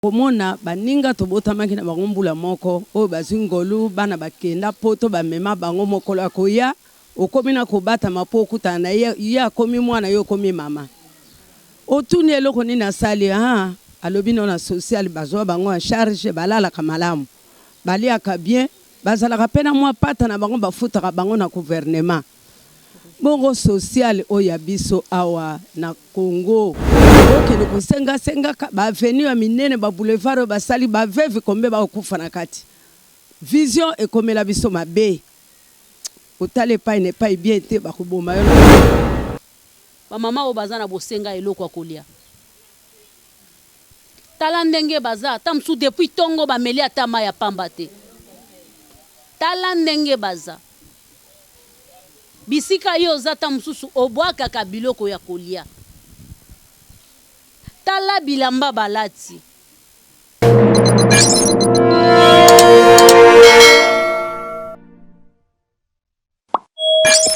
Komona baninga tobotamaki na bango mbula moko oyo bazingolu bana bakenda poto bamema bango mokolo akoya okomi na kobatama po okutana na ye akomi mwana yo okomi mama otuni eloko nini asali alobi na social bazwa bango en charge balalaka malamu baliaka bien bazalaka pe na mwa pata na bango bafutaka bango na gouvernement bongo social oya biso awa na Congo okende kosenga ba avenue ya minene ba boulevard basali ba veve kombe ba okufa na kati vision ekomela biso mabe otale pa ne pa bien te ba kuboma yo ba mama o bazana bosenga eloko akolia tala ndenge baza tamsu depuis tongo ba meli atama ya pamba te tala ndenge baza bisika yo zata mususu obwaka ka biloko ya kolia tala bilamba balati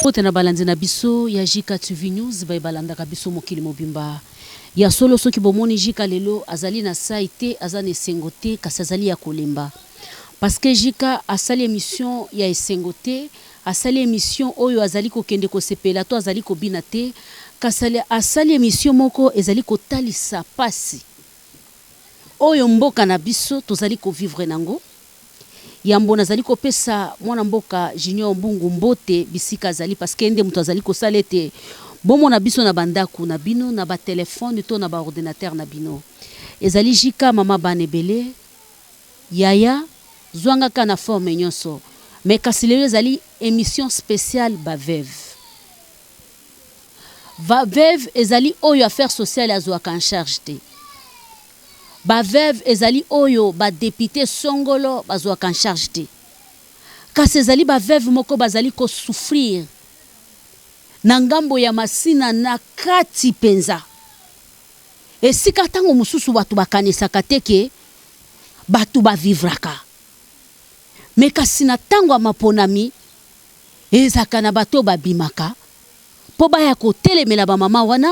potena balandi na biso ya JK TV News bay balanda ka biso mokili mobimba ya solo soki bomoni JK lelo azali na saite azane sengote kasi azali ya kolemba parce que JK asali émission ya esengote asali émission oyo azali ko kende ko sepela to azali ko binate kasali asali émission moko ezali ko talisa pasi oyo mboka na biso tozali ko vivre nango yambo nazali ko pesa mwana mboka Junior Mbungu mbote bisika azali parce que ende muto azali ko salete bomo na biso na bandaku na bino na ba téléphone to na ba ordinateur na bino ezali JK mama banebele yaya zwanga kana forme nyonso mais kasi lelo ezali émission spéciale Bavev. Bavev ezali oyo affaire sociale azwaka en charge te. Bavev ezali oyo ba député songolo bazwaka en charge te. Kasi ezali Bavev moko bazali ko souffrir na ngambo ya masina na kati penza. Esika tango mususu batu bakanisaka teke batu bavivraka. Mais kasi na tango amaponami ezaka na bato babimaka po baya ko telemela ba mama wana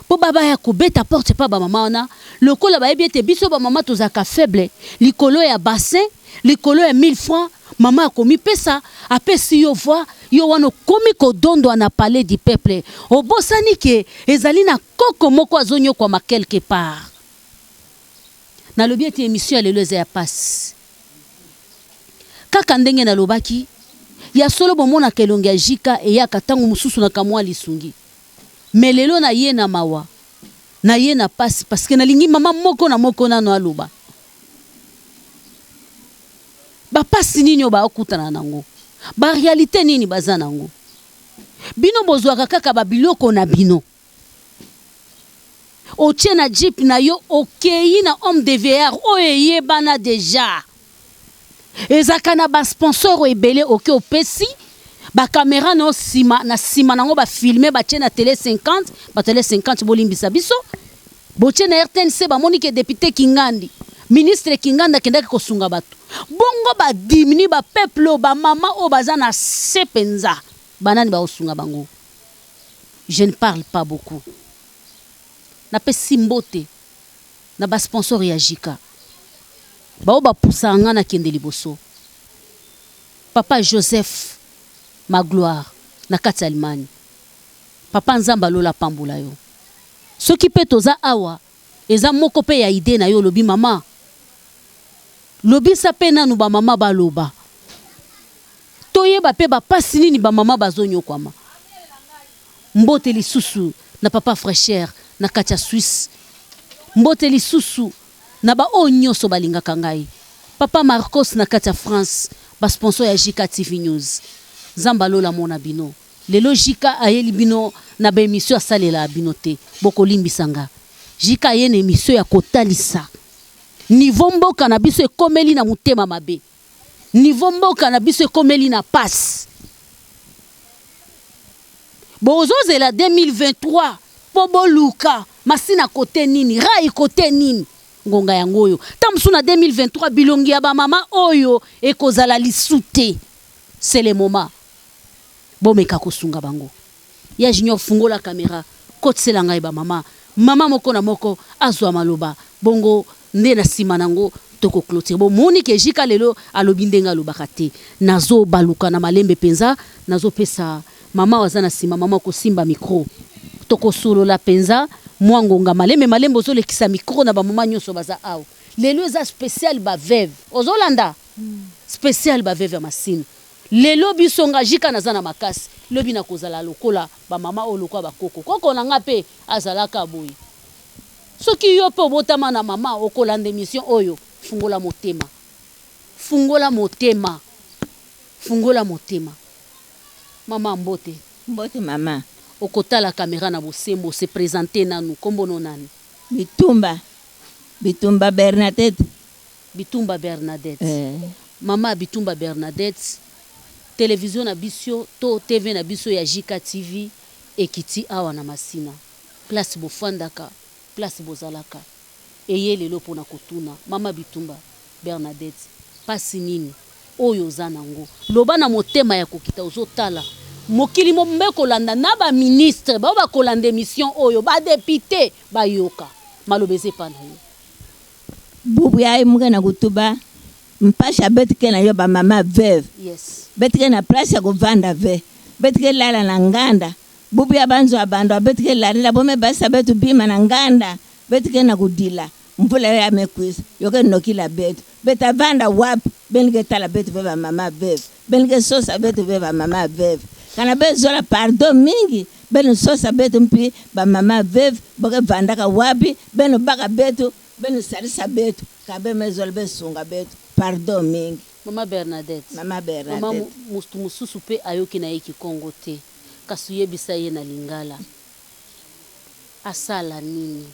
po baba ya ko beta porte pa ba mama wana lokola ba ebiete biso ba mama tozaka faible likolo ya bassin likolo ya 1000 francs mama akomi pesa apesi yo voix yo wana komi ko dondo na palais du peuple obosani ke ezali na koko moko azonyo kwa ma quelque part na lobiete émission lelo ya passe kaka ndenge na lobaki ya solo bomona kelonge ya JK e ya katangu mususu na kamwa lisungi melelo na ye na mawa na ye na passe parce que na lingi mama moko na moko nano aloba ba passe nini ba okutana nango ba réalité nini baza nango bino bozwaka kaka ba biloko na bino otie na jeep na yo okei na homme de VR oye bana déjà ezaka na ba sponsor ebele oke opesi ba caméra no sima na sima nango ba filmer ba tie na télé 50 ba télé 50 bolimbisa biso botie na RTNC ba moni ke député Kingandi ministre Kinganda kendaka kosunga bato bongo ba dimini ba peuple ba mama o baza na sepenza banani ba osunga bango je ne parle pas beaucoup na pesi mbote na ba sponsor ya JK bao ba pusanga na kende liboso papa Joseph Magloire na kati Allemagne papa Nzamba lola pambula yo soki pe toza awa eza moko pe ya ide na yo lobi mama lobi sa pe nanu ba mama ba loba toyeba pe ba pasi nini ba mama bazonyo kwama mbote lisusu na papa Fraîcheur na kati ya Suisse mbote lisusu na ba onyoso balingaka ngai papa Marcos na kati ya France ba sponsor ya JK TV News Zamba lola mona bino lelo JK ayeli bino na ba émission asalela bino te boko limbisanga JK yene émission ya kotalisa niveau mboka na biso ekomeli na mutema mabe niveau mboka na biso ekomeli na passe bozo zela 2023 pobo luka masina kote nini rai kote nini ngonga yango oyo tamsu na 2023 bilongi ya ba mama oyo ekozala lisute c'est le moment bomeka kosunga bango ya Junior fungo la caméra kotsela ngai ba mama mama moko na moko azwa maloba bongo nde na sima nango toko clôture bo moni ke jika lelo alobi ndenga alobaka te nazo baluka na malembe penza nazo pesa mama waza na sima mama kosimba micro toko solola penza mwangonga malembe ozolekisa micro na ba mama nyonso baza awa lelo eza spécial ba veuve ozolanda spécial ba veuve ya masina lelo biso nga jika naza na makasi lobi na kozala lokola ba mama o lokwa bakoko koko na nga pe azalaka boyi soki yo pe obotama na mama okolanda émission oyo fungola motema mama mbote mama okotala caméra na bosembo se présenter nanu kombono nani Bitumba Bernadette mama Bitumba Bernadette télévision na biso to TV na biso ya Jika TV ekiti awa na masina place bofandaka place bozalaka eye lelo pona kotuna mama Bitumba Bernadette pasi nini oyo zanango loba na motema ya kokita ozotala mokili mombe kolanda na ba ministre ba kolanda émission oyo ba député ba yoka malobeze pana yo bubu ya muga na kutuba mpasha betike na yo ba mama veuve yes betike na place ya kovanda ve betike lala na nganda bubu ya banzo abando betike lala bome basa betu bima na nganda betike na kudila mvula ya mekwisa yoke nokila betu beta vanda wapi benike tala betu beba mama veuve benike sosa betu beba mama veuve kana bezola pardon mingi beno sosa betu mpi ba mama veuve boke vandaka wapi beno baka betu beno salisa betu kabe mezola besunga betu pardon mingi mama Bernadette mama mususu pe ayoki na yeki Kongo te kasi yebisa ye na lingala asala nini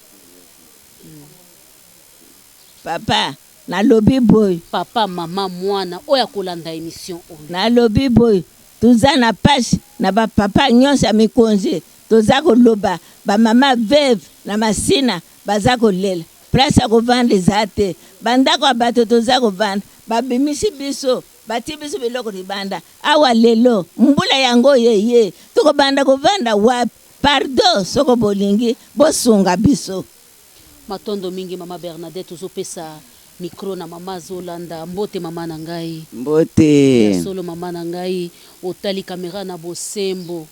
papa na lobby boy papa mama mwana oya kolanda émission oyo na lobby boy tuza na page na ba papa nyonso ya mikonzi toza koloba ba mama veuve na masina baza kolela place ya kovanda eza te bandako ya bato toza kovanda babimisi biso bati biso biloko libanda awa lelo mbula yango yeye tokobanda kovanda wapi pardon soko bolingi bosunga biso matondo mingi mama Bernadette ozopesa micro na mama Zolanda mbote mama na ngai mbote solo mama na ngai otali caméra na bosembo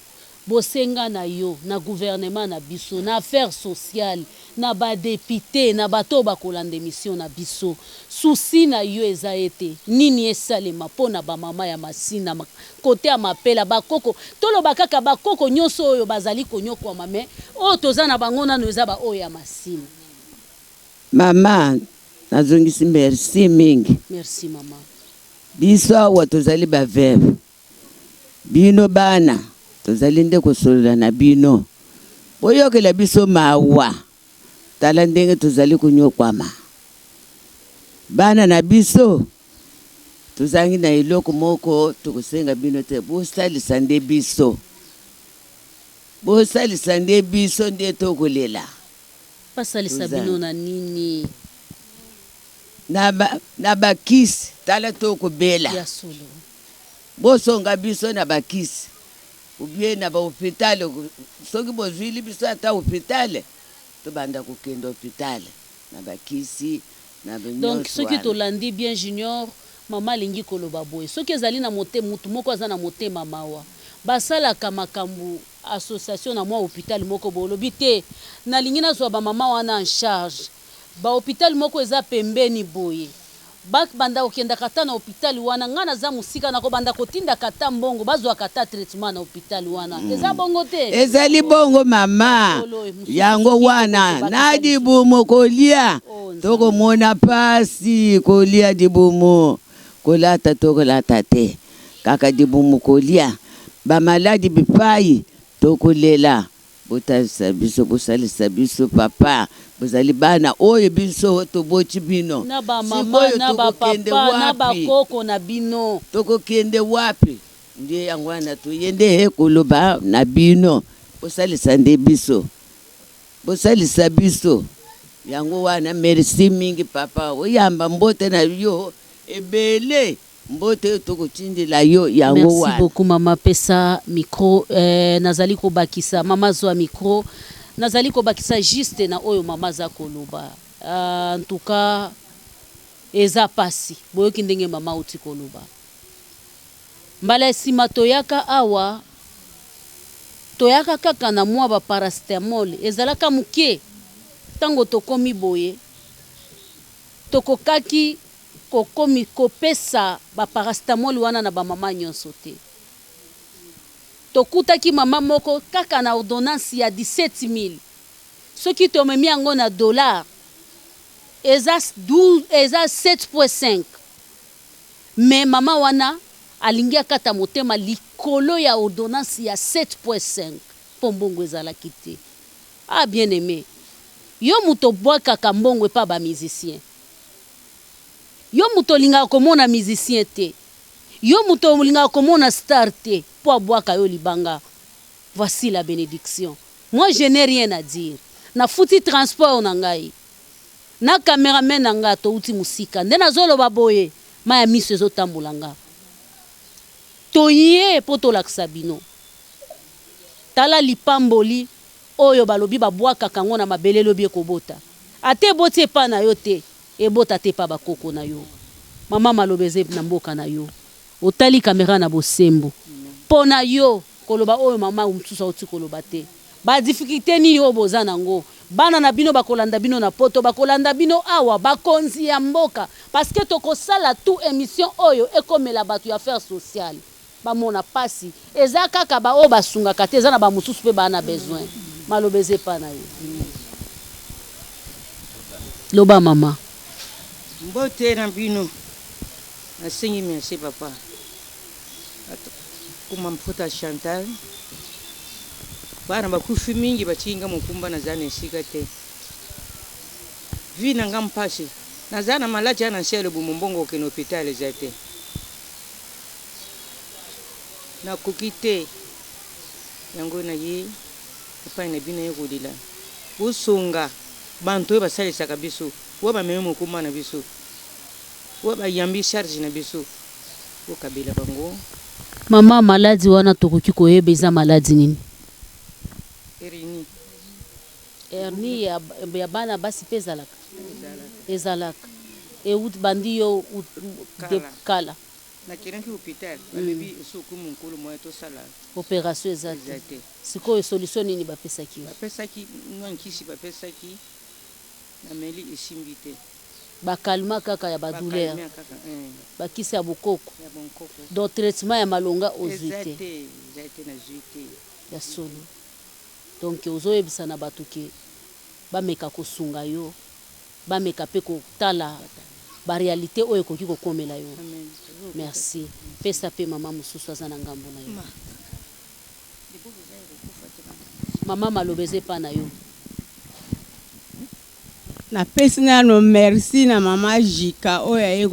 bosenga na yo na gouvernement na biso na affaires sociales na ba député na bato bakolanda émission na biso souci na yo eza ete nini esalema pona ba mama ya masina kote ya mapela bakoko toloba kaka bakoko nyonso oyo bazali konyokwa mame oyo toza na bango nano eza ba oyo ya masina mama nazongisi merci mingi merci mama biso awa tozali ba veuve bino bana tozali nde kosolola na bino boyokela biso mawa tala ndenge tozali kunyokwama bana na biso tozangi na eloko moko tokosenga bino te bosalisa nde biso nde tokolela pasalisa bino na nini na bakisi tala tokobela ya solo bosonga biso na bakisi ubie na ba hôpital soki bozwili biso ata hôpital tobanda kokenda hôpital na bakisi na benyo donc soki tolandi bien junior mama lingi koloba boye soki ezali na mote mutu moko aza na motema mawa basalaka makambu association na mwa hôpital moko bolobi te nalingi nazwa ba mama wana en charge ba hôpital moko eza pembeni boye bak banda okenda kata na hôpital wana ngana za musika na ko banda kotinda kata mbongo bazwa kata traitement na hôpital wana eza bongo te ezali bongo mama yango wana na dibumo kolia toko mona pasi kolia dibumo kolata toko lata te kaka dibumo kolia ba maladi bipai toko lela bosalisa biso papa bozali bana oyo biso tobochi bino na ba mama na ba papa na ba koko na bino tokokende wapi ndiye yango wana toyende koloba na bino bosalisa nde bosalisa biso yango wana merci mingi papa oyamba mbote na yo ebele mbote tokochindela yo yango wana merci beaucoup mama pesa micro nazali ko bakisa mama zo micro nazali ko bakisa juste na oyo mama za koloba En tout cas eza pasi boyoki ndenge mama uti koloba mbala nsima toyaka awa toyaka kaka na mwa baparastamol ezalaka moke ntango tokomi boye tokokaki kokomi kopesa baparastamol wana na bamama nyonso te tokutaki mama moko kaka na ordonnance ya 17 000 soki tomemi yango na dollar eza 7.5 mais mama wana alingi akata motema likolo ya ordonnance ya 7.5 mpo mbongo ezalaki te. Ah bien aimé, yo muto bwakaka mbongo epa bamusicien, yo muto olingaka komona musicien te, yo muto olingaka komona star te mpo abwaka yo libanga. Voici la bénédiction. Moi je n'ai rien à dire. Na futi transport na ngai na cameraman na nga touti musika nde nazoloba boye maya miso ezotambola nga toye po tolakisa bino tala lipamboli oyo balobi babwakaka ngo na mabele lobi ekobota ate eboti epa na yo te ebota te pa bakoko na yo mama malobeze na mboka na yo otali kamera na bosembo mpo na yo koloba oyo mama mosusu auti koloba te ba difficulté nini oyo boza nango bana na bino bakolanda bino na poto bakolanda bino awa bakonzi ya mboka parce que tokosala tout émission oyo ekomela bato ya affaire sociale bamona pasi eza kaka ba oyo basungaka te eza na bamosusu mpe bana besoin malobeze pa na yo loba mama mbote na bino nasengi merci papa kuma mfuta Chantal bana bakufi mingi bachinga mukumba na zana esika te vi nanga mpasi na zana malaji ana nsiele bumbongo ke hôpital zate na kukite yango na ye papa na bino yekodila usunga bantu basalisaka biso wo bameme mukumba na biso wo bayambi charge na biso wo kabila bango mama maladi wana tokoki koyeba eza maladi nini hernie ya bana basi pe ezalaka eut bandi yo kala na kirenki hôpital balebi suku munkulu moya to sala opération exacte sikoyo solution nini bapesaki nwankisi bapesaki na meli esimbite bakalma kaka ya badouleur bakisi ya bokoko donc traitement ya malonga ozwite ya solo donc ozoyebisa na bato ke bameka kosunga yo bameka mpe kotala barealité oyo ekoki kokomela yo. Merci pesa mpe mama mosusu aza na ngambo na yo mama malobeze pa na yo na pesi nano merci na mama Jika oyo aye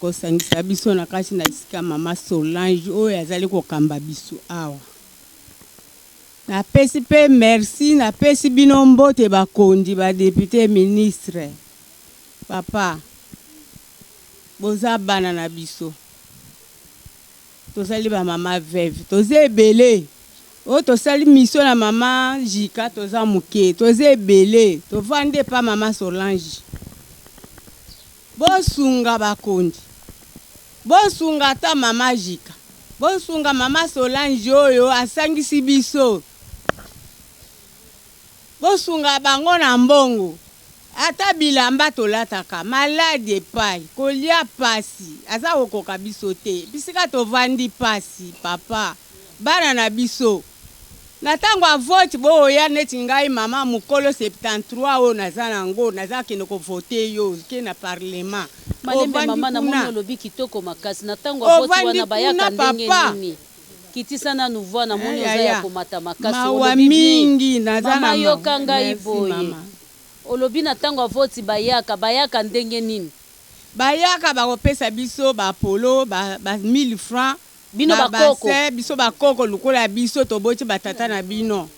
kosangisa biso na kati na esika mama Solange oyo azali kokamba biso awa na pesi pe merci na pesi bino mbote bakondi ba député ministre papa boza bana na biso tozali ba mama veuve toza ebele o tosali mission na mama Jika toza muke toza ebele tovande pa mama Solange bosunga bakondi bosunga ta mama Jika bosunga mama Solange oyo asangisi biso bosunga bango na mbongo ata bilamba tolataka malade epai kolia pasi aza kokoka biso te bisika tovandi pasi papa bana na biso na tango avote boya neti ngai mama mukolo 73 oyo naza nango naza kende kovote yo ke na parlement malembe mama na moni olobi kitoko makasi na tango avote wana bayaka ndenge nini kitisa na nouveau na moni oza ya komata makasi olobi mingi naza na mama yoka ngai boye olobi na tango avote bayaka ndenge nini bayaka bakopesa biso ba polo ba 1000 francs bino bakoko biso bakoko lukola biso toboti batata na bino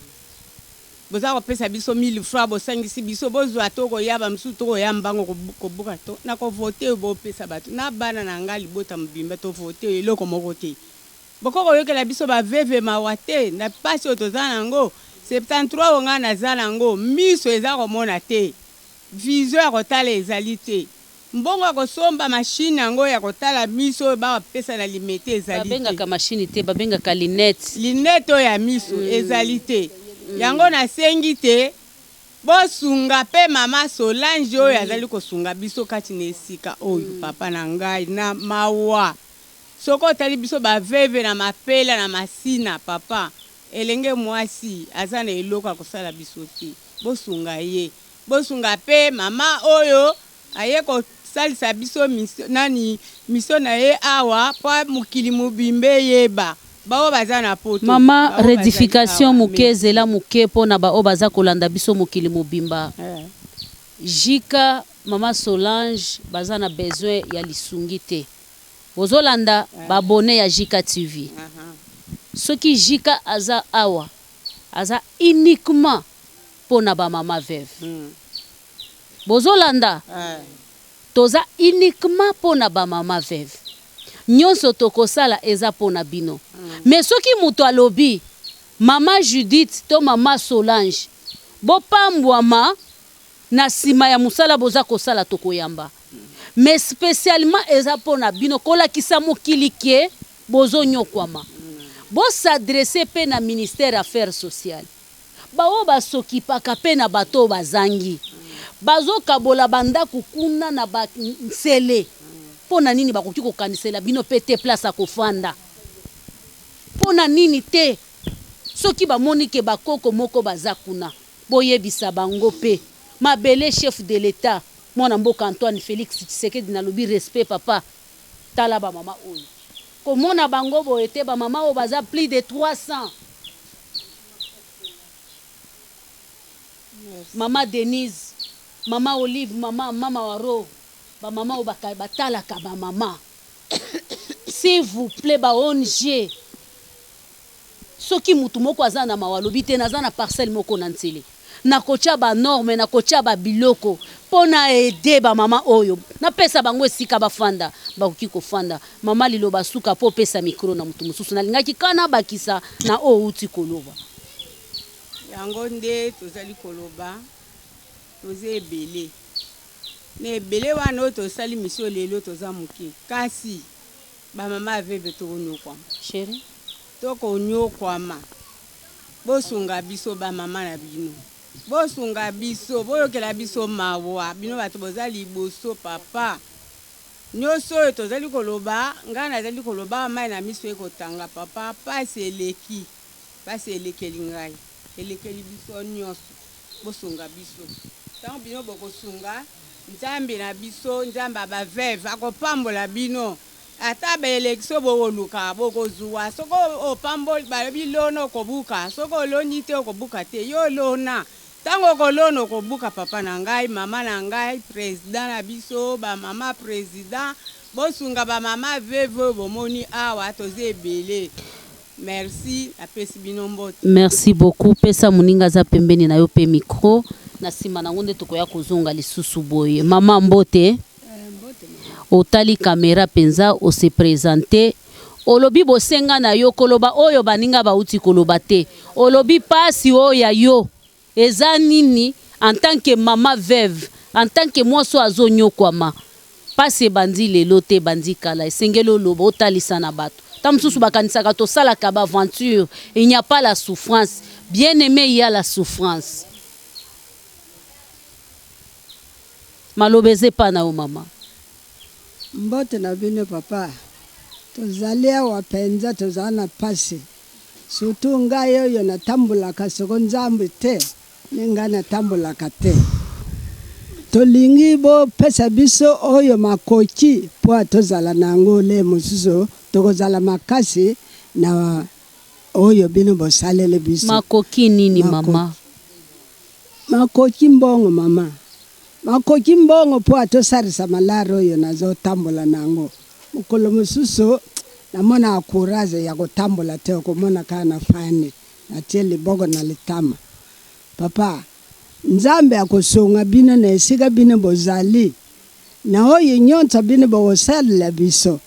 boza kopesa biso 1000 francs bosangisi biso bozwa toko yaba msu toko ya mbango kobuka to na ko voter bopesa bato na bana na ngali bota mbimba to voter eloko moko te bokoko yokela biso ba veve mawate na pasi otoza nango 73 onga naza nango miso eza komona te vision ya kotala ezali te. Mbongo ya kosomba machine yango ya kotala miso bapesa na limete ezali te. Babengaka machine te, babengaka linette. Linette oyo ya miso ezali te. Yango nasengi te bosunga pe mama Solange oyo azali kosunga biso kati na esika oyo papa na ngai na mawa. Soko otali biso baveve na mapela na masina papa elenge mwasi aza na eloko ya kosala biso te. Bosunga ye. Bosunga pe mama oyo aye kosalisa biso miso na ye awa po mokili mobimbe yeba. Bao baza na poto. Mama rédification mukeze la muke pona ba o baza kolanda biso mokili mobimba. Jika mama Solange baza na besoin ya lisungi te. Bozolanda babone ya Jika TV. Soki Jika aza awa aza uniquement pona ba mama veuve. Bozolanda toza uniquement pona ba mama veuve. Nyonso tokosala eza pona bino. Mais soki muto alobi mama Judith to mama Solange bopambwama na sima ya musala boza kosala tokoyamba. Mais spécialement eza pona bino kolakisa mokili ke bozo nyokwama. Bo s'adresser pe na ministère affaires sociales. Bao basoki paka pe na bato bazangi. Bazo kabola banda kukuna na ba nsele. Pona nini bakoki kokanisela bino pete place a kofanda. Pona nini te soki bamoni ke bakoko moko bazakuna boyebisa bango pe mabele chef de l'état mwana mboka Antoine Félix Tshisekedi na lobi respect papa tala ba mama oyo komona bango boyete ba mama o baza plus de 300. Mama Denise, mama Olive, mama Waro, ba mama o batala ka ba mama. S'il vous plaît ba ONG. Soki mutu moko aza na mawalobi te naza na parcelle moko na ntsele. Na kocha ba norme na kocha ba biloko pona aider ba mama oyo. Na pesa bango esika bafanda bakoki kofanda. Mama liloba suka po pesa micro na mutu mususu na lingaki kana bakisa na o uti koloba. Yango nde tozali koloba toze ebele. Ne ebele wana tosali mission lelo toza muke. Kasi ba mama veve to nyokwa. Chérie toko nyokwama bosunga biso ba mama na bino bosunga biso boyokela biso mawa bino bato bozali boso papa nyoso tozali koloba ngana zali koloba mai na miso ekotanga papa pasi elekeli ngai elekeli biso nyoso bosunga biso tango bino bokosunga nzambe na biso nzambe abaveve akopambola bino ata ba election boluka bokozwa soko opamboli ba bilono kobuka soko loni te kobuka te yo lona tango kolono kobuka papa na ngai mama na ngai president na biso ba mama president bosunga ba mama veve bomoni awa toze ebele. Merci apesi bino mbote. Merci beaucoup pesa muninga za pembeni na yo pe micro na sima na ngonde tokoya kozonga lisusu boye mama mbote. Otali caméra penza o se présenter olobi bosenga na yo koloba oyo baninga bauti koloba te olobi pasi oya yo eza nini en tant que maman veuve en tant que mwaso azonyokwama pasi bandi lelo te bandi kala esengelo lobo otalisa na bato tamsusu bakanisaka to sala ka ba aventure il n'y a pas la souffrance bien aimé il y a la souffrance malobeze pa na o mama mbote na bino papa tozali awa penza tozana pasi surtout ngai oyo natambulaka soko nzambe te ninga natambulaka te tolingi bo pesa biso oyo makoki po tozala nango le mosusu tokozala makasi na oyo bino bosalele biso makoki nini mama makoki mbongo mama makoki mbongo po atosarisa malaro oyo nazotambola nango mokolo mosusu namona courage ya kotambola te okomona kana fani natie liboko na litama papa nzambe akosonga bino na esika bino bozali na oyo nyonso bino bokosalela biso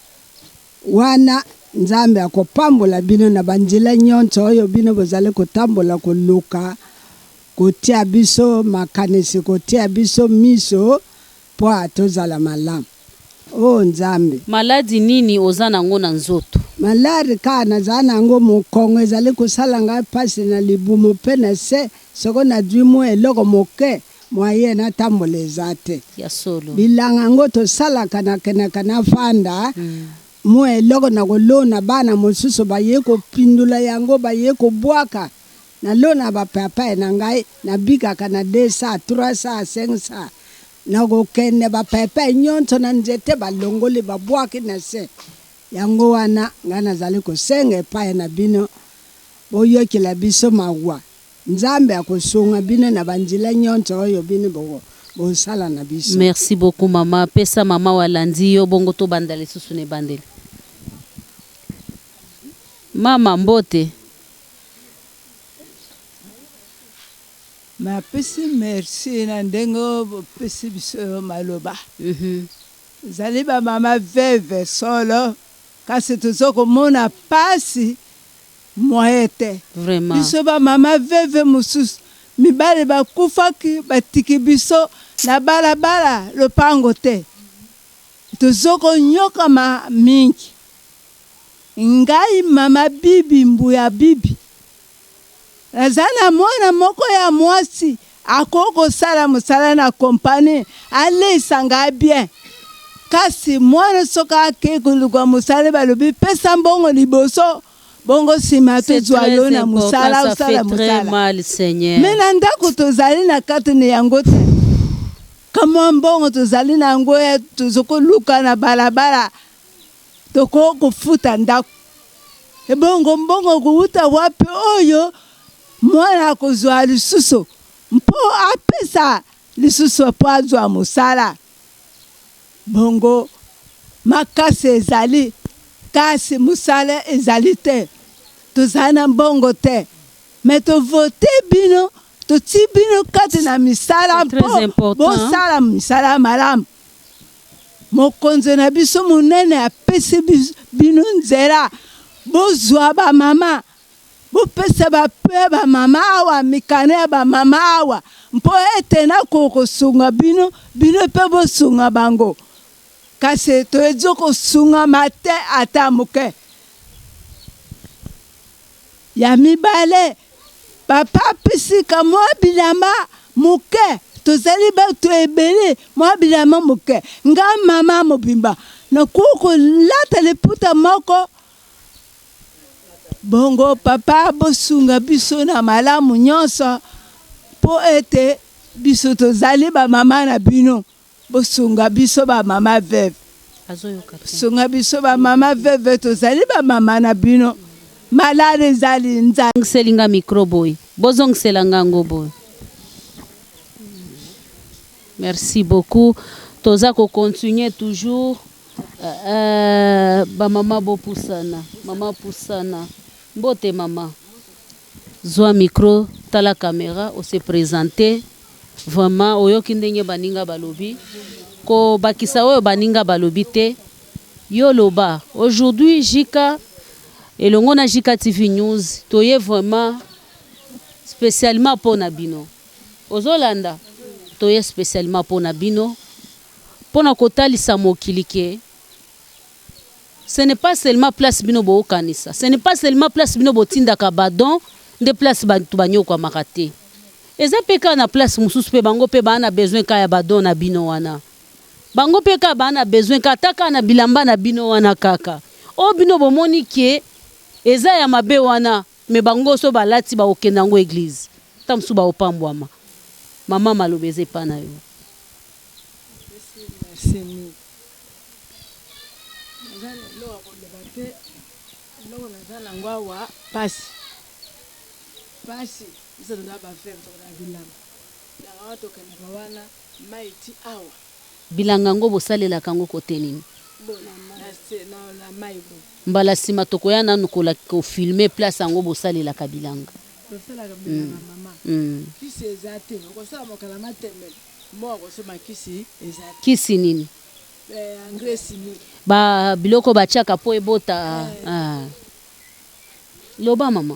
wana nzambe akopambola bino na banzela nyonso oyo bino bozali kotambola koluka kotia biso makanisi kotia biso miso po atozala malamu. O Nzambe. Maladi nini oza nango na nzoto? Maladi kana za nango mokongo ezali kosala ngai pasi na libumu pe na se soko na dwimu eloko moke moye na tambola eza te. Ya solo. Bilanga ngo tosalaka na kenaka na fanda mo eloko na kolona bana mosusu baye kopindula yango baye kobwaka na lona bapapa na ngai na bikaka na 200 300 500 na kokende bapapa nyonso na nzete balongoli babwaki na se yango wana nga nazali kosenga epai na bino boyokela biso mawa Nzambe akosunga bino na banzila nyonso oyo bino bosala na biso. Merci beaucoup mama. Pesa mama walandi yo bongo to bandale susu ne bandele. Mama mbote. Ma pesi merci na ndengo pesi biso maloba. Zali ba mama veve solo kasi tuzoko mona pasi moete. Vraiment. Biso ba mama veve mususu mibale bakufaki batiki biso na balabala lopango te. Tuzoko nyoka ma mingi. Ngai mama bibi mbuya bibi. Nazana mwana moko ya mwasi akoko sala musala na kompani ale sanga bien. Kasi mwana soka akekuluka musala balobi pesa mbongo liboso bongo sima tozwa yo na musala usala musala. Mal, Seigneur. Mena ndako tozali na kati ne yango te. Kama mbongo tozali na yango ya tozoko luka na balabala toko kufuta ndako. Ebongo mbongo kuuta wapi oyo mwana kozwa lisusu mpo apesa lisusu po azwa musala. Bongo makasi ezali kasi musala ezali te tozana mbongo te me tovote bino toti bino kati na misala mpo bosala misala malamu. Mokonzi na biso munene apesi bino nzela bozwa ba mama bopesa bape ba mama awa mikane ba mama awa mpo ete na kosunga bino pe bosunga bango. Kasi toezo kosunga mate ata muke. Ya mibale papa pisika mwa bilamba muke tozali bato ebele mwa bilamba muke nga mama mobimba na kuko lata leputa moko. Bongo papa bosunga biso na malamu nyonso po ete biso tozali ba mama na bino. Bosunga biso ba mama veve. Sunga biso ba mama veve tozali ba mama na bino. Malade zali nzangi selinga microboy. Bozong selanga ngoboy. Merci beaucoup. Toza ko continuer toujours ba mama bo pusana. Mama pusana. Mbote mama. Zwa micro tala caméra o se présenter. Vraiment oyoki ndenge baninga balobi ko bakisa oyo baninga balobi te yo loba. Aujourd'hui Jika elongo na Jika TV News toye vraiment spécialement pour Nabino ozolanda toye spécialement pour Nabino pona kotalisa mokili ke ce n'est pas seulement place bino bo kanisa, ce n'est pas seulement place bino botinda ka badon de place bantu banyo kwa makate. Eza peka na place mususu pe bango pe bana besoin ka ya badon na bino wana. Bango peka bana besoin ka taka na bilamba na bino wana kaka. O bino bomoni ke eza ya mabe wana me bango so balati ba okenda ngo église. Tamsu ba opambwama. Mama malobeze pa na yo. Merci. Ngwa pasi izo na ba fem to na bilanga ya watu kana bawana maiti awa bilanga ngo bosalela kango kote nini bona na maibo mbala sima tokoya nanu ko filmer place ango bosalela ka bilanga bosala ka bilanga mama kisi ezate ko sala mokala matembe mo ko sema kisi ezate kisi nini angresi ni ba biloko bachaka po ebota loba mama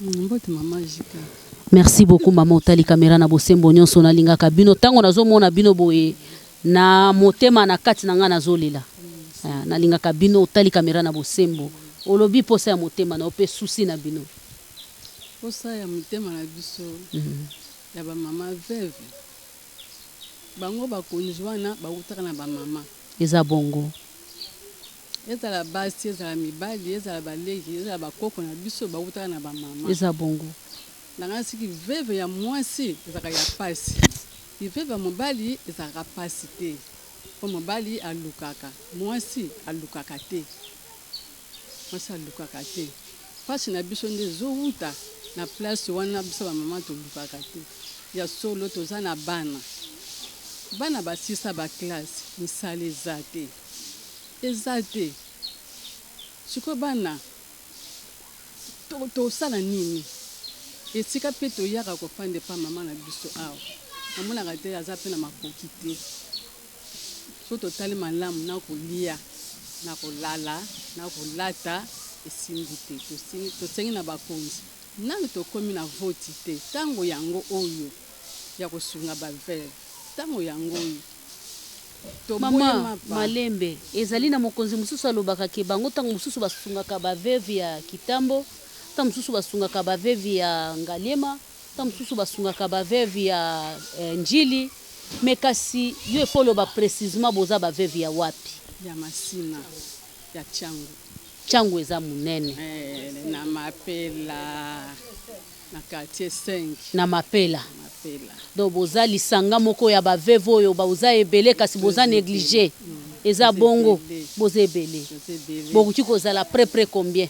Mbote mama Jika. Merci beaucoup maman otali caméra na bosembo nyonso na lingaka bino tango nazomona bino boye na motema na kati na nga nazolela. Na lingaka bino otali caméra na bosembo. Olobi posa ya motema na ope souci na bino. Posa ya motema na biso. Ya ba mama veve. Bango ba konjwana ba utaka na ba mama. Eza bongo. Ezala basi, ezala mibali, ezala baleki, ezala bakoko na biso ba utaka na ba mama. Eza bongo. Nanga siki veve ya mwasi ezaka ya pasi. Veve ya mobali ezaka pasi te. Po mobali alukaka, mwasi alukaka te. Mwasi alukaka te. Pasi na biso nde zouta na place wana biso ba mama to lukaka te. Ya solo toza na bana. Bana basisa ba classe misale ezate. Ezate. Siko bana to sala nini? Esika pe toyaka kofande pa mama na biso awa. Namonaka te aza pe na makoki te. So totali malamu na kolia, na kolala, na kolata esimbi te. Tosengi na bakonzi. Nani tokomi na voti te. Tango yango oyo ya kosunga bavere. Tango yango oyo. Mama Malembe ezali na mokonzi mususu alobaka ke bango tango mususu basungaka bavevi ya kitambo, tango mususu basungaka bavevi ya ngalema, tango mususu basungaka bavevi ya njili, mekasi yo efolo ba précisément boza bavevi ya wapi? Ya Masina, ya Changu. Changu eza munene. Na Mapela, na quartier 5. Na Mapela. Mapela. Donc boza lisanga moko ya bavevo oyo boza ebele kasi boza négligé. Eza bongo boza ebele. Bokuti kozala près combien?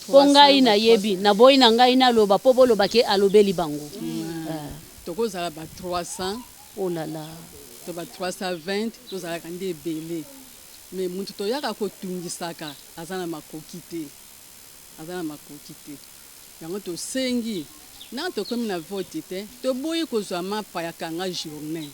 Po ngai na yebi na boyi na ngai na loba po boloba ke alobeli bango. Tokozala ba 300. Oh là là. To ba 320 tozala kandi ebele. Mais muntu to yaka ko tungisaka azana makoki te. Azana makoki te. Yango to sengi na to komi na vote te to boyi kozwa mapa ya kanga journée.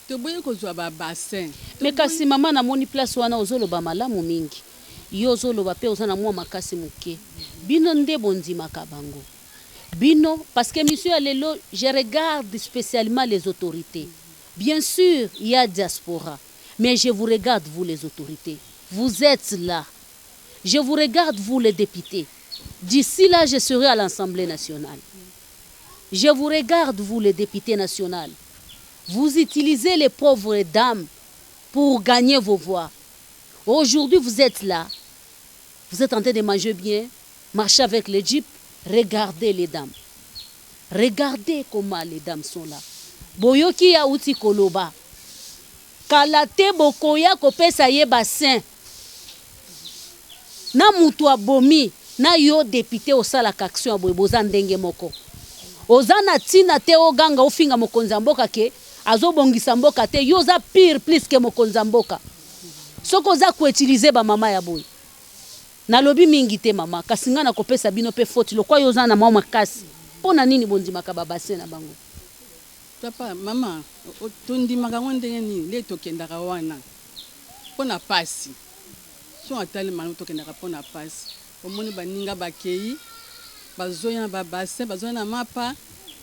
To boyi kozwa ba bassin. Mais kasi mama na moni place wana ozoloba malamu mingi. Yo ozoloba pe ozana mwa makasi muke. Bino nde bondima kabango. Bino parce que monsieur Alelo je regarde spécialement les autorités. Bien sûr, il y a diaspora, mais je vous regarde vous les autorités. Vous êtes là. Je vous regarde vous les députés. D'ici là, je serai à l'Assemblée nationale. Je vous regarde, vous les députés nationaux. Vous utilisez les pauvres dames pour gagner vos voix. Aujourd'hui, vous êtes là. Vous êtes en train de manger bien, marcher avec les jeeps. Regardez les dames. Regardez comment les dames sont là. Boyoki ya uti koloba. Kalate bokoya kopesa ye bassin. Na mutu abomi. Na yo député osala action ya boza ndenge moko. Ozana tina te oganga ofinga mokonzi mboka ke azobongisa mboka te yo za pire plus ke mokonzi mboka. Soko za ko utiliser ba mama ya boy. Na lobi mingi te mama kasi nga na kopesa bino pe faute lokwa yo za na mama kasi. Pona nini bondimaka ba bassin na bango? Papa mama tondimaka ndenge nini le tokendaka wana. Pona pasi. So atali manu tokendaka pona pasi. Omoni baninga bakei bazoya ba bassin bazoya na mapa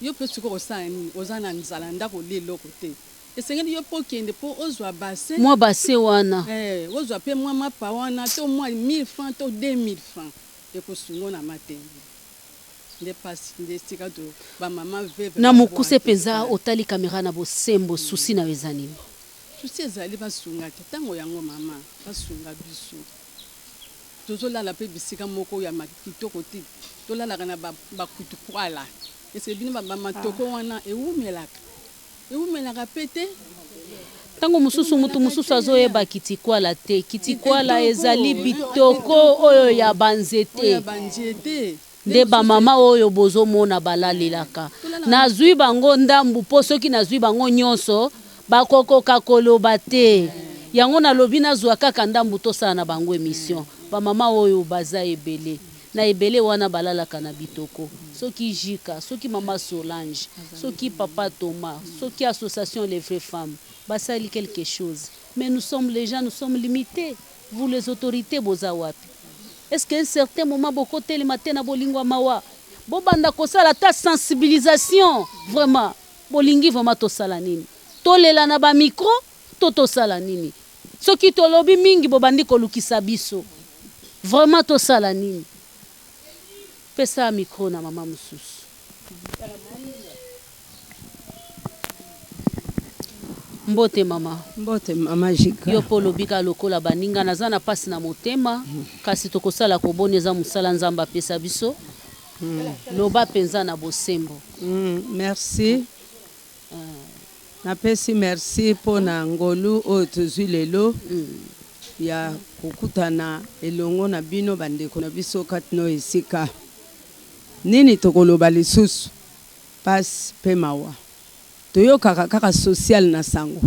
yo pe siko osana nini ozana nzala ndako lelo kote esengeli yo pokende po ozwa bassin moi bassin wana ozwa pe moi mapa wana to moi 1000 francs to 2000 francs ekosungo na matembe nde pasi nde stika to ba mama veve na mukuse penza otali kamera na bosembo susi na wezani susi ezali basunga te tango yango mama basunga biso tozolala pe bisika moko ya makitoko te tolalaka na bakutu poala ese bino bamatoko wana ewumelaka pe te tango mususu mutu mususu azoyeba kitikwala te kitikwala ezali bitoko oyo ya banzete nde bamama oyo bozomona balalelaka nazwi bango ndambu po soki nazwi bango nyonso bakokoka koloba te yango nalobi nazwa kaka ndambu tosala na bango émission bamama oyo baza ebele na ebele wana balalaka na bitoko soki Jika soki mama Solange soki papa Thomas soki association les vraies femmes basali quelque chose mais nous sommes les gens nous sommes limités vous les autorités boza wapi est-ce qu'à un certain moment boko telema te na bolingo ya mawa bobanda kosala ta sensibilisation vraiment bolingi vraiment tosala nini tolela na bamikro to tosala nini soki tolobi mingi bobandi kolukisa biso vraiment tosala nini pesa micro na mama mosusu. Mbote mama Jika yo po lobika lokola baninga naza na pasi na motema kasi tokosala koboni eza mosala nzambe apesa biso loba penza na bosembo. Merci. Napesi merci pona ngolu oyo tozwi lelo ya kokutana elongo na bino bandeko na biso kati no esika nini tokoloba lisusu pasi mpe mawa toyokaka kaka social na sango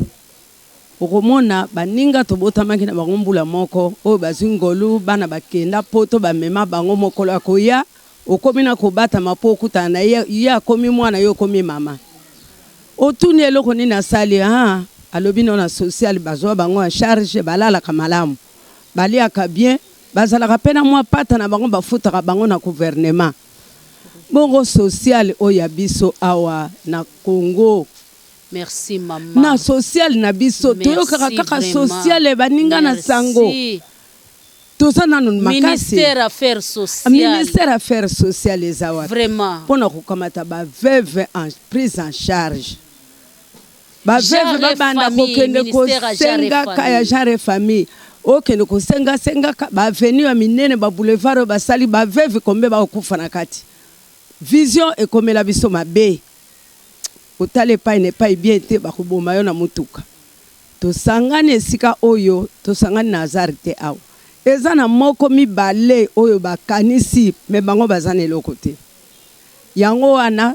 okomona baninga tobotamaki na bango mbula moko oyo bazwi ngolu bana bakenda poto bamema bango mokolo ya koya okomi na kobatama mpo okutana na ye akomi mwana yo okomi mama otuni eloko nini asali alobi no na social bazwa bango en charge balalaka malamu baliaka bien bazalaka mpe na mwa pata na bango bafutaka bango na gouvernement bongo social oyo ya biso awa na Congo. Merci mama. Na social na biso toyokaka kaka social baninga na sango toza nanu makasi ministère affaires sociales ezawa vraiment mpona kokamata baveuve en prise en charge baveuve babanda kokende kosengaka ya genre famille okende kosengasengaka baveni ya minene baboulevard oyo basali baveuve kombe bakokufa na kati vision ekomela biso mabe otala epai na epai bien te bakoboma yo na motuka tosangani esika oyo tosangani na hasard te awa eza na moko mibale oyo bakanisi me bango baza na eloko te yango wana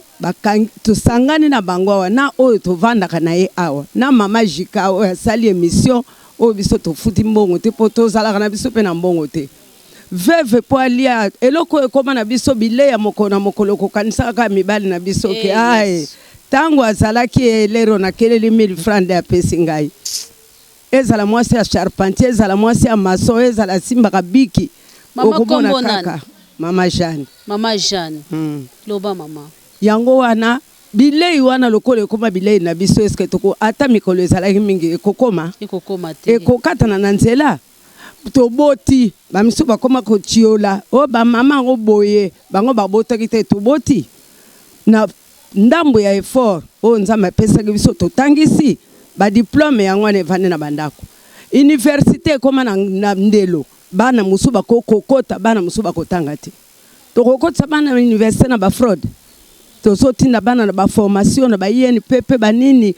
tosangani na bango awa na oyo tovandaka na ye awa na mama Jika oyo asali émission oyo biso tofuti mbongo te mpo tozalaka na biso mpe na mbongo te veve po alia eloko ekoma na biso bile ya mokolo na mokolo kokanisaka kaka mibali na biso ke aye tango azalaki elero na keleli 1000 francs de apesi ngai ezala mwasi ya charpentier ezala mwasi ya mason ezala simbaka biki okomona kaka mama Jeanne loba mama yango wana bilei wana lokolo ekoma bilei na biso eske toko ata mikolo ezalaki mingi ekokoma te ekokatana na nzela toboti bamisu bakoma kotiola o bamama yango boye bango babotaki te toboti na ndambo ya effort oyo nzambe apesaki biso totangisi badiplome yango wana evande na bandako université ekoma na ndelo bana mosusu bakokokota bana mosusu bakotanga te tokokotisa bana na université na bafraude tozotinda bana na baformation na baINPP banini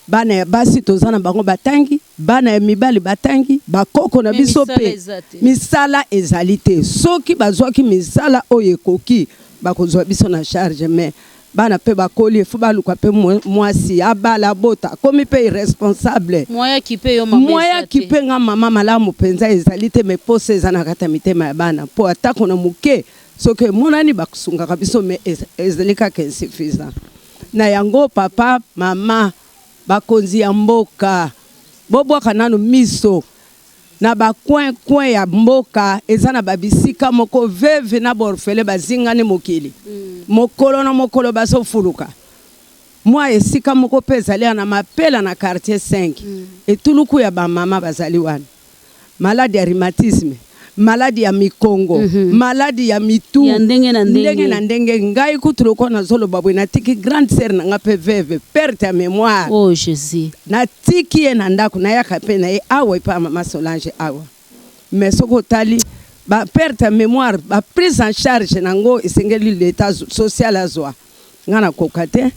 bana ya basi toza na bango batangi bana ya mibali batangi bakoko na biso pe misala ezali te soki bazwaki misala oyo ekoki bakozwa biso na charge mais bana pe bakoli efo baluka pe mwasi abala bota komi pe irresponsable moya kipe nga mama malamu penza ezali te me pose eza na kata mitema ya bana po atako na muke soki monani bakusungaka biso me ezali kaka insuffisant na yango papa mama bakonzi ya mboka bobwaka nanu miso na bacoin ya mboka eza na babisika moko veve na borfele bazingani mokili mokolo na mokolo bazofuluka mwa esika moko pe ezali na mapela na quartier 5 etuluku ya bamama bazali wana maladi ya rhumatisme maladi ya mikongo maladi ya mitu ndenge na ndenge ngai kutuloko na zolo babwe na tiki grande sœur na ngape veve perte ya mémoire oh Jésus na tiki ye na ndako na yaka pe na ye awa pa mama Solange awa mais soko tali ba perte ya mémoire ba prise en charge nango esengeli l'état social azwa ngana kokate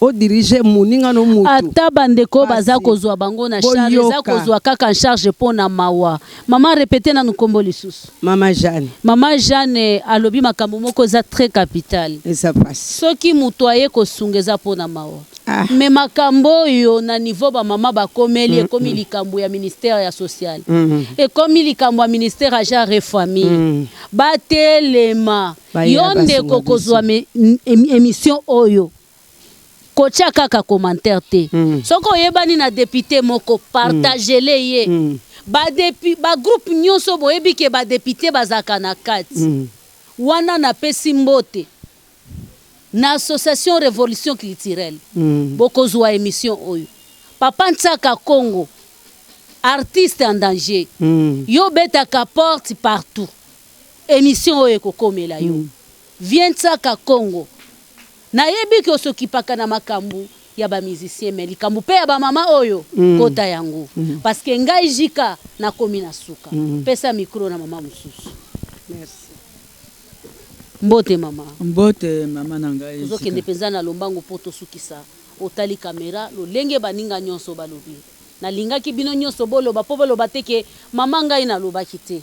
o diriger muninga no mutu ata bandeko baza kozwa bango na charge za kozwa kaka en charge pona mawa mama répéter na nukombo lisusu mama Jeanne alobi makambo moko za très capital esa passe soki mutu aye kosungeza pona mawa me makambo yo na niveau ba mama bakomeli ekomi likambo ya ministère ya social ekomi likambo ya ministère ya genre famille batelema yo ndeko kozwa émission oyo kocha kaka commentaire te soko yebani na député moko partagele ye ba groupe nyonso boyebi ke ba député bazaka na kati wana napesi mbote na association révolution culturelle bokozwa émission oyo Papa Ntsaka Congo artiste en danger yo betaka porte partout émission oyo ekokomela yo vient Ntsaka Congo nayebi ke osokipaka na makambo ya ba musicien mais likambo pe ya ba mama oyo kota yango parce que ngai jika na komi na suka pesa micro na mama mususu. Merci. Mbote mama na ngai ozokende penza na lombango po tosukisa otali kamera lolenge baninga nyonso balobi nalingaki bino nyonso boloba po boloba te ke mama ngai nalobaki te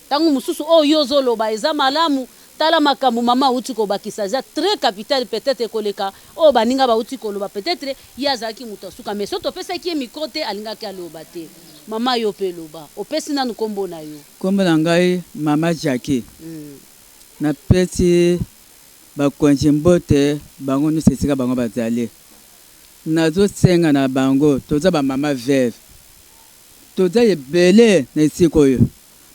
ntango mosusu oyo ozoloba eza malamu tala makambo mama uti kobakisa za très capital peut-être koleka oyo baninga bauti koloba peut-être ye azalaki moto asuka mais so topesaki ye micro te alingaki aloba te mama yo mpe loba opesi nanu nkombo na yo? Nkombo na ngai mama Jackie napesi bakonzi mbote bango nyonso esika bango bazali nazosenga na bango toza bamama veve toza ebele na esika oyo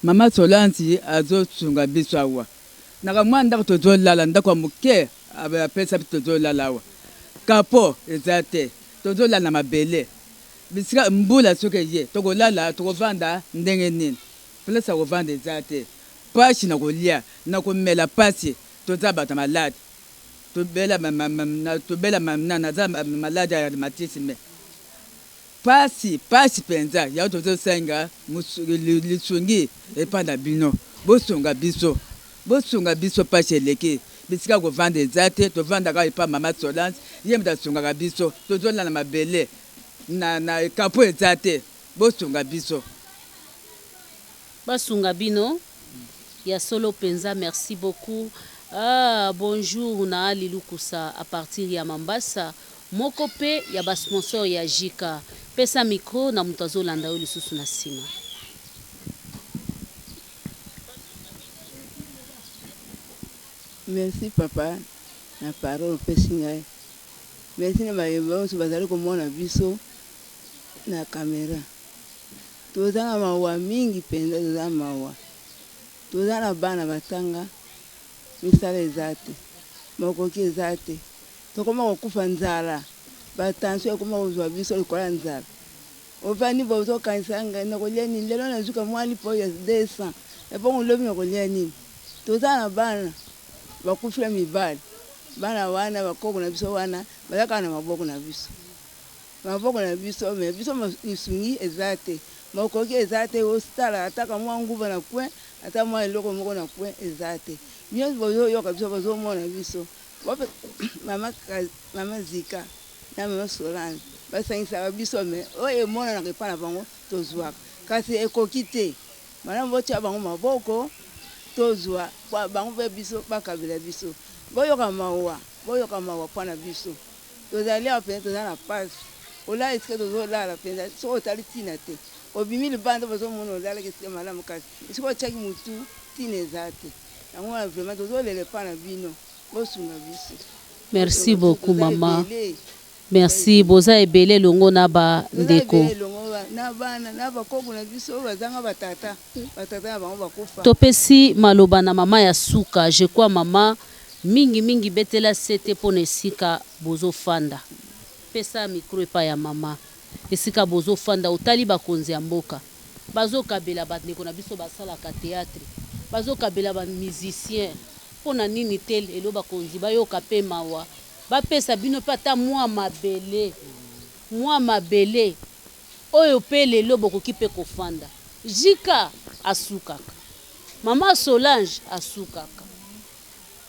mama Solanzi azosunga biso awa naka mwa ndako tozolala ndako ya moke apesa biso tozolala awa kapo eza te tozolala na mabele bisika mbula soki ye tokolala tokovanda ndenge nini place ya kovanda eza te pasi na kolia na komela pasi toza bato malade tobela naza malade ya rhumatisme pasi penza ya tozosenga lisungi epa na bino bosunga biso pasi eleki bisika kovanda eza te tovandaka epa mama Solange ye moto asungaka biso tozolala na mabele na kapo eza te bosunga biso basunga bino ya solo penza. Merci beaucoup. Bonjour na Ali Lukusa à partir ya Mambasa moko pe ya ba sponsor ya Jika pesa micro na mutazo landa oli susu na sima. Merci papa na parole pesi ngai. Merci na bayeba so bazali komona biso na kamera. Tozanga mawa mingi penza za mawa. Tozana bana batanga misala eza te makoki eza te tokoma kokufa nzala batanso ekoma kozwa biso likola nzala ovani bozokanisa ngai nakolia nini lelo nazuka mwali po ya 200 epongo lobi nakolia nini tozana bana bakufila mibali bana wana bakoko na biso wana bazaka na maboko na biso me biso isungi eza te makoki eza te ostala ataka mwa nguva na kwe ata mwa eloko moko na kwe eza te nyonso bozoyoka biso bazomona biso mama Zika na mama Solange basangisaka biso me oyo emonanaka epa na bango tozwaka kasi ekoki te malamu botia bango maboko tozwa bango mpe biso bakabela biso boyoka mawa mpo na biso tozali awa pene toza na pasi olala esika tozolala penza soki otali ntina te obimi libanda bazomona olalaki esika malamu kasi esika otiaki motu ntina eza te yango wana vraiment tozolela epa na bino bosunga biso. Merci beaucoup mama. Merci boza ebele longo na ba ndeko na bana na bakoko na biso bazanga batata na bango bakufa topesi maloba na mama ya suka je crois mama mingi betela sete pona esika bozo fanda pesa micro epa ya mama esika bozo fanda otali bakonzi ya mboka bazokabela bandeko na biso basalaka théâtre bazokabela ba musicien pona nini tel elo bakonzi bayoka pe mawa bapesa bino pe ata mwa mabele oyo pe lelo bokoki pe kofanda. Jika asukaka mama Solange asukaka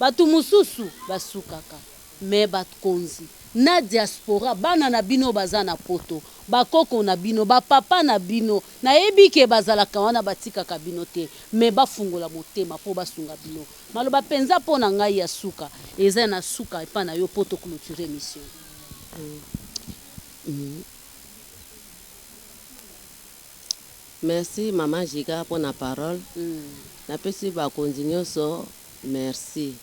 batu mususu basukaka me bakonzi na diaspora bana na bino baza na poto bakoko na bino bapapa na bino nayebi ke bazalaka wana batikaka bino te me bafungola motema po basunga bino maloba penza po na ngai ya suka eza na suka epa na yo poto clôturer mission. Merci maman Jika pour la parole. Napesi bakonzi nyonso merci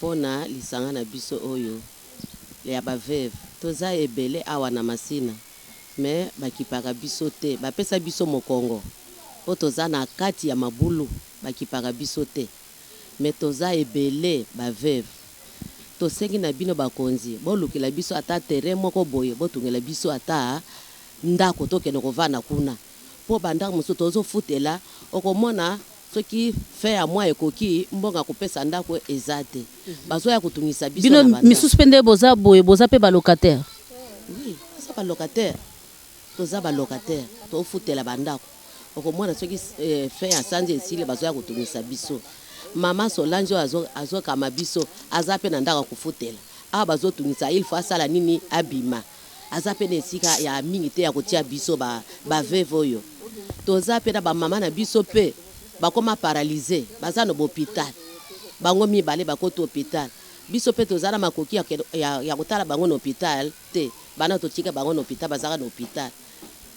pona lisanga na biso oyo ya baveve toza ebele awa na masina me bakipaka biso te bapesa biso mokongo po toza na kati ya mabulu bakipaka biso te me toza ebele baveve tosengi na bino bakonzi bolukela biso ata terrain moko boye botungela biso ata ndako tokende kovanda kuna po bandako mosusu tozofutela okomona soki fe ya mwa ekoki mbonga kopesa ndako eza te bazoya kotungisa biso bino na bandako misusu mpe nde boza boye boza mpe balocataire oui toza balocataire tofutela bandako okomona soki fe ya sanzi esili bazoya kotungisa biso mama Solange azokama biso aza mpe na ndako kofutela awa bazotungisa il faut asala nini abima aza mpe na esika ya mingi te ya kotia biso baveve oyo toza mpe na bamama na biso mpe bakoma paralyse baza na bohôpital bango mibale bakota hôpital biso mpe toza na makoki ya kotala bango na hôpital te bana totika bango na hôpital bazaka na hôpital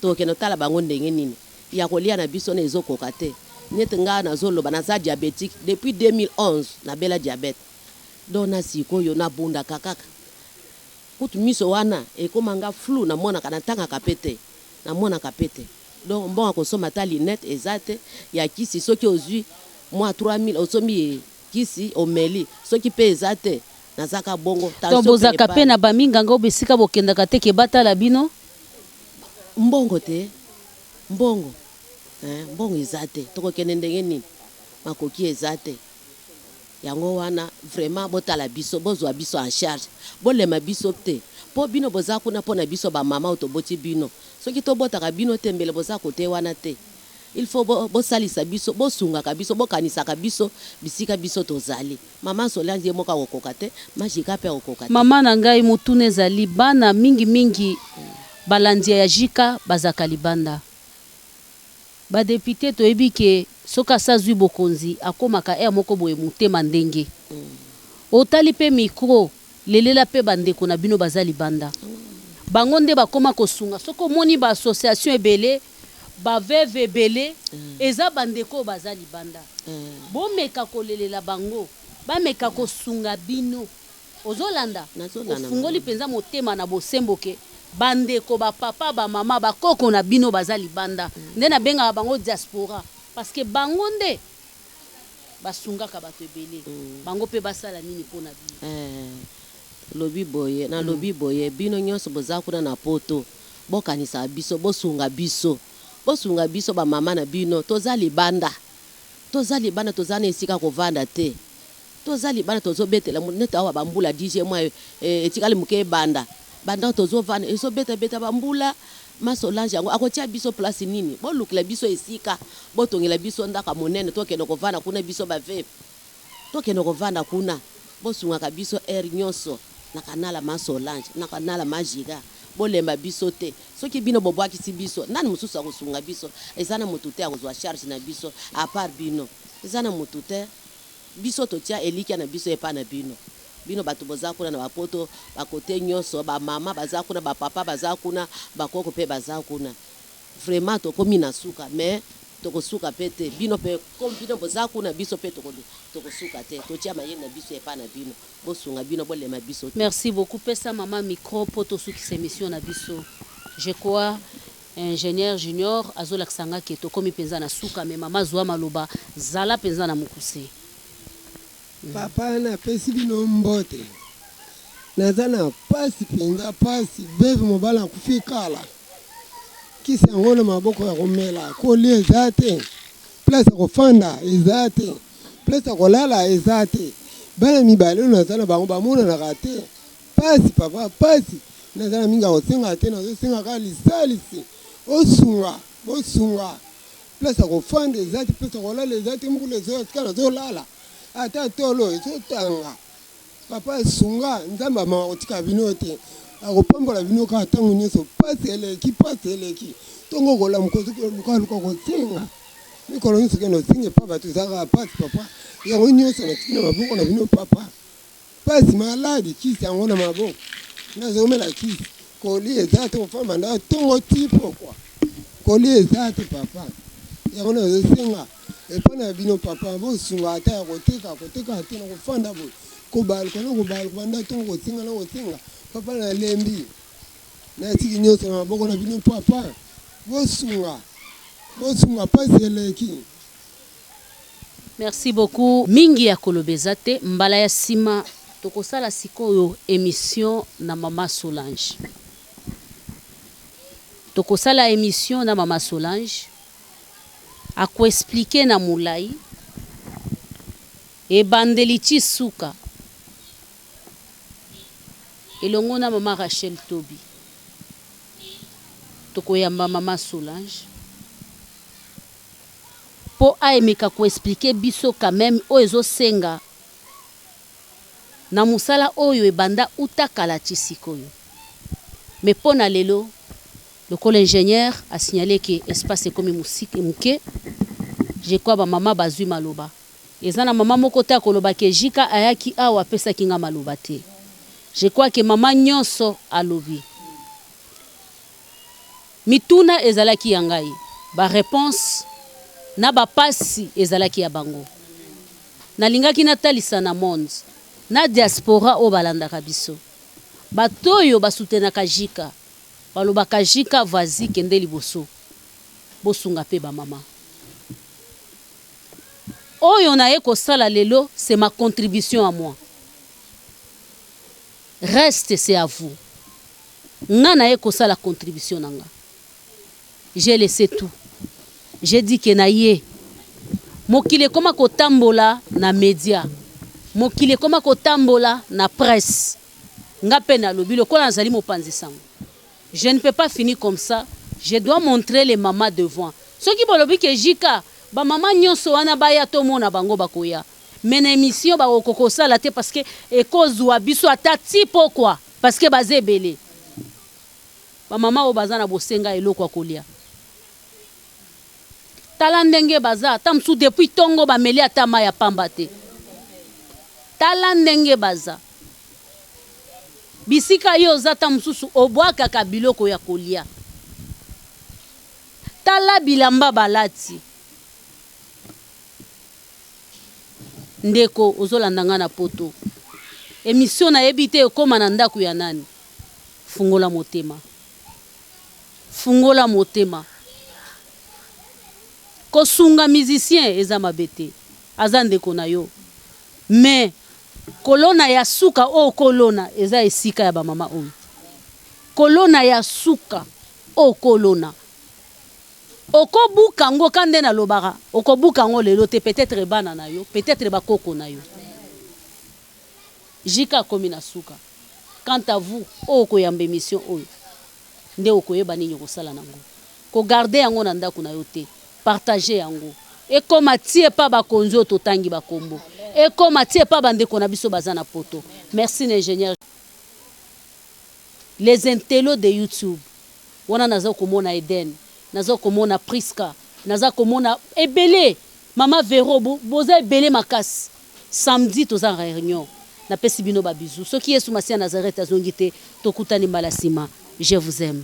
tokende totala bango ndenge nini ya kolia na biso na ezokoka te neti ngai nazoloba naza diabétique depuis 2011 nabela diabete donc na sikoyo nabundaka kaka kutu miso wana ekoma nga flou namonaka natangaka pe te namonaka pe te donc mbongo akosomba ata linete eza te ya kisi soki ozwi mwa 3000 osomi kisi omeli soki mpe eza te nazaka bongo to bozaka mpe na baminganga oyo besika bokendaka te ke batala bino mbongo te mbongo eza te tokokende ndenge nini makoki eza te yango wana vraiment botala biso bozwa biso en charge bolema biso te po bino boza kuna pona biso bamama otoboti bino soki tobotaka bino te mbele boza kote wana te il faut bosalisa biso bosungaka biso bokanisaka biso bisika biso tozali mama Solange moka kokoka te majika mpe kokoka te mama na ngai mutuna ezali bana mingi balandia ya jika bazaka libanda badepute toyebi ke soki asazwi bokonzi akomaka ere moko boye motema ndenge otali mpe mikro lelela mpe bandeko na bino baza libanda bango nde bakoma kosunga soki omoni baassociation ebele baveve ebele eza bandeko baza libanda bomeka kolelela bango bameka kosunga bino ozolanda ofungoli mpenza motema na bosemboke bandeko bapapa bamama bakoko na bino baza libanda nde nabengaka bango diaspora parce que bango nde basungaka bato ebele bango mpe basala nini mpona bino lobi boye na lobi boye bino nyonso boza kuna na poto bokanisa biso bosunga biso bamama na bino toza libanda toza na esika kovanda te toza libanda tozobetela neti awa bambula dj mwa etikali moke banda tozovanda ezobeta bambula ma Solange yango akotia biso place nini bolukela biso esika botongela biso ndaka monene tokende kovanda kuna biso baveve tokende kovanda kuna bosungaka biso air nyonso na kanala ma Solange na kanala majika bolemba biso te soki bino bobwakisi biso nani mosusu akosunga biso eza na motu te akozwa charge na biso a part bino eza na motu te biso totia elikia na biso epa na bino bato boza kuna na bapoto bakote nyonso bamama baza kuna bapapa baza kuna bakoko mpe baza kuna vraiment tokomi na suka mais tokosuka mpe te bino mpe comme bino boza kuna biso mpe tokosuka te totia mayele na biso epa na bino bosunga bino bolema biso te. Merci beaucoup pesa mama micro po tosukisa émission na biso je crois ingénieur junior azolakisanga ke tokomi mpenza na suka me mama zwa maloba zala mpenza na mokuse papa napesi bino mbote naza na pasi mpenza pasi beve mobala akufi kala kisi yango na maboko ya komela kolia eza te place ya kofanda eza te place ya kolala eza te bana mibale oyo naza na bango bamonanaka te pasi papa pasi naza na mingi ya kosenga te nazosenga kaka lisalisi bosunga place ya kofanda eza te place ya kolala eza te mokolo ezoyatika nazolala ata tolo ezotanga papa sunga nzambe amaka kotika bino te akopambola bino kaka ntango nyonso pasi eleki ntongo kola mokozi luka kosenga mikolo nyonso kende osinga epa bato ezaka pasi papa yango nyonso natiki na maboko na bino papa pasi maladi kisi yango na maboko nazomela kisi kolia eza te kofamba ndaa ntongo tipo kwa kolia eza te papa yango nazosenga epa na bino papa bosunga ata ya koteka te na kofanda boye kobaluka nda ntongo kosenga papa nalembi natiki nyonso na maboko na bino papa bosunga bosunga pasi eleki. Merci beaucoup. Mingi ya kolobezate mbala ya sima tokosala sikoyo émission na Mama Solange. Tokosala émission na Mama Solange akoexpliquer na mulai ebandeli ti suka elongo na Mama Rachel Tobi. Tokoyamba Mama Solange po aemeka koexpliquer biso quand même oyo ezosenga na musala oyo ebanda utakala ti sikoyo. Mais mpo na lelo lokola ingénieur a signalé que espace ekomi muke, je crois bamama bazwi maloba. Eza na mama moko te akoloba ke jika ayaki awa apesaki nga maloba te. Je crois que mama nyonso alobi. Mituna ezalaki ya ngai, ba réponse na bapasi ezalaki ya bango. Nalingaki natalisa na monde na diaspora o balandaka biso. Batoyo basutenaka jika balobaka jika vazi kende liboso bosunga pe ba mama. Oyo na ye kosala lelo, c'est ma contribution à moi. Reste, c'est à vous. Nga na ye kosala contribution nanga. J'ai laissé tout. J'ai dit que na ye mokile koma kotambola na média, mokile koma kotambola na presse. Nga pe na lobi lokola nazali mopanzi sango. Je ne peux pas finir comme ça. Je dois montrer les mamans devant. Ceux qui bolobi ke jika ba mama nyonso wana baya to mona bango bakoya. Mais na émission ba okokosala te parce que ekozwa biso atati pourquoi? Parce que baze belé. Ba mama o bazana bosenga eloko akolia. Tala ndenge baza tamsu depuis tongo ba meli atama ya pamba te. Tala ndenge baza. Bisika yo zata mususu obwaka kabiloko ya kolia. Tala bilamba balati. Ndeko ozolandanga na poto. Émission na ebite ekoma na ndaku ya nani? Fungola motema. Fungola motema. Kosunga musicien eza mabete. Aza ndeko na yo. Mais kolona ya suka o kolona eza esika ya ba mama oyo. Kolona ya suka o kolona. Okobuka ngo kande na lobara. Okobuka ngo lelo te peut-être bana na yo, peut-être ba koko na yo. Jika komi na suka. Quant à vous, o koyamba émission oyo. Nde okoyeba nini kosala nango. Ko garder yango na ndako na yo te. Partager yango. Et comme atie pa ba konzo totangi ba kombo. Et comme atie pa bandeko na biso bazana poto. Merci l'ingénieur. Les intellos de YouTube. Wana nazo komona Eden, nazo komona Priska, nazo komona ebele. Mama Vero boza ebele makasi. Samedi toza réunion. Na pesi bino ba bisou. Ce qui est sous Masia Nazareth azongite tokutani malasima. Je vous aime.